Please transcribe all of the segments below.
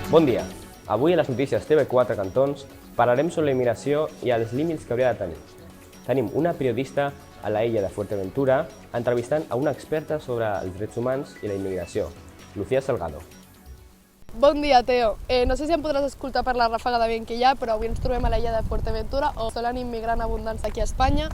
Bon dia. Avui a les notícies TV4 Cantons parlarem sobre la immigració i els límits que hauria de tenir. Tenim una periodista a la illa de Fuerteventura entrevistant a una experta sobre els drets humans i la immigració, Lucía Salgado. Bon dia, Teo. No sé si em podràs escoltar per la ràfaga de vent que hi ha, però avui ens trobem a l'illa de Fuerteventura, on solen immigrant abundants aquí a Espanya.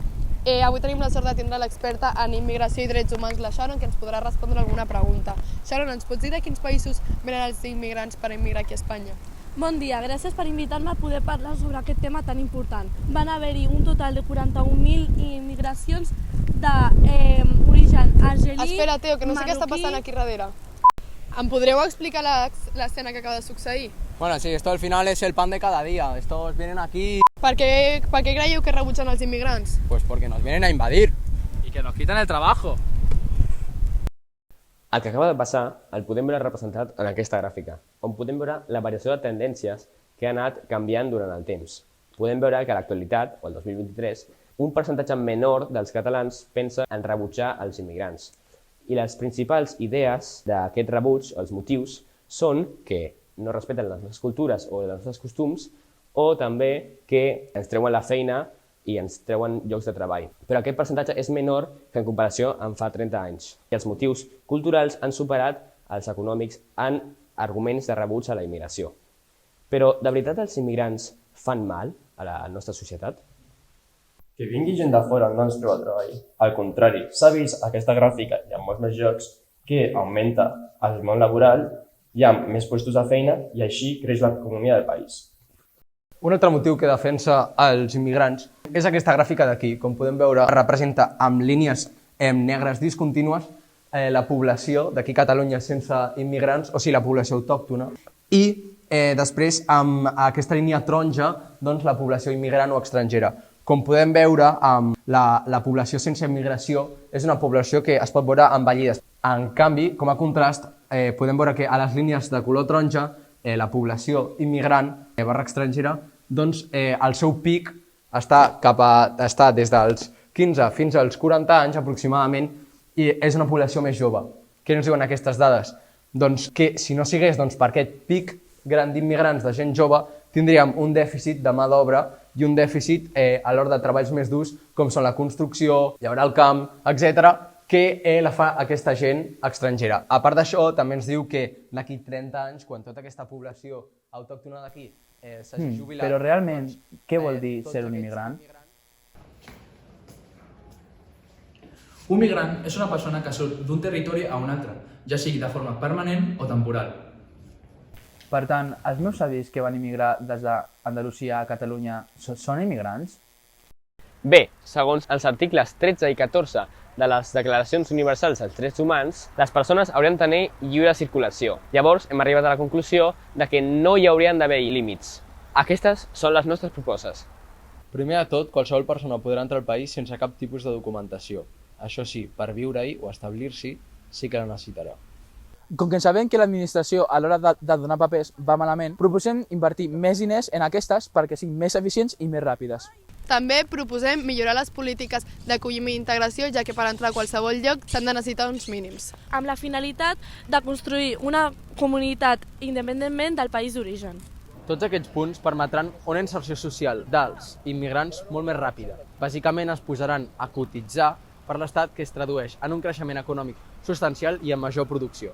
Avui tenim la sort de tindre l'experta en immigració i drets humans, la Sharon, que ens podrà respondre alguna pregunta. Sharon, ens pots dir de quins països venen els immigrants per immigrar aquí a Espanya? Bon dia, gràcies per invitar-me a poder parlar sobre aquest tema tan important. Van haver-hi un total de 41.000 immigracions d'origen argelí, Espera, Teo, que no sé què està passant aquí darrere. Em podreu explicar l'escena que acaba de succeir? Bueno, sí, esto al final es el pan de cada día. Estos vienen aquí Per què creieu que rebutgen els immigrants? pues porque nos vienen a invadir. Y que nos quitan el trabajo. El que acaba de passar el podem veure representat en aquesta gràfica, on podem veure la variació de tendències que ha anat canviant durant el temps. Podem veure que a l'actualitat, o el 2023, un percentatge menor dels catalans pensa en rebutjar els immigrants. I les principals idees d'aquest rebuig, els motius, són que no respecten les nostres cultures o els nostres costums, o també que ens treuen la feina i ens treuen llocs de treball. Però aquest percentatge és menor que en comparació amb fa 30 anys. I els motius culturals han superat els econòmics en arguments de rebuig a la immigració. Però, de veritat, els immigrants fan mal a la nostra societat? Que vingui gent de fora no ens treu el treball. Al contrari, s'ha vist aquesta gràfica i en molts més llocs que augmenta el món laboral, hi ha més llocs de feina i així creix l'economia del país. Un altre motiu que defensa els immigrants és aquesta gràfica d'aquí. Com podem veure, representa amb línies negres discontínues la població d'aquí a Catalunya sense immigrants, o sigui, la població autòctona. I després, amb aquesta línia taronja, doncs, la població immigrant o estrangera. Com podem veure, la població sense immigració és una població que es pot veure envellida. En canvi, com a contrast, podem veure que a les línies de color taronja, la població immigrant barra estrangera, doncs el seu pic està des dels 15 fins als 40 anys aproximadament i és una població més jove. Què ens diuen aquestes dades? Doncs que si no sigués per aquest pic gran d'immigrants de gent jove, tindríem un dèficit de mà d'obra i un dèficit a l'hora de treballs més durs, com són la construcció, llaurar el camp, etc., que la fa aquesta gent estrangera. A part d'això, també ens diu que d'aquí 30 anys, quan tota aquesta població autòctona d'aquí s'hagi jubilat... Però realment, què vol dir ser un immigrant? Un migrant és una persona que surt d'un territori a un altre, ja sigui de forma permanent o temporal. Per tant, els meus avis que van immigrar des d'Andalusia a Catalunya són immigrants? Bé, segons els articles 13 i 14 de les Declaracions Universals dels Drets Humans, les persones haurien de tenir lliure circulació. Llavors, hem arribat a la conclusió de que no hi haurien d'haver límits. Aquestes són les nostres propostes. Primer de tot, qualsevol persona podrà entrar al país sense cap tipus de documentació. Això sí, per viure-hi o establir-s'hi, sí que la necessitarà. Com que sabem que l'administració a l'hora de donar papers va malament, proposem invertir més diners en aquestes perquè siguin més eficients i més ràpides. També proposem millorar les polítiques d'acolliment i integració, ja que per entrar a qualsevol lloc s'han de necessitar uns mínims. Amb la finalitat de construir una comunitat independentment del país d'origen. Tots aquests punts permetran una inserció social dels immigrants molt més ràpida. Bàsicament es posaran a cotitzar per l'Estat, que es tradueix en un creixement econòmic substancial i en major producció.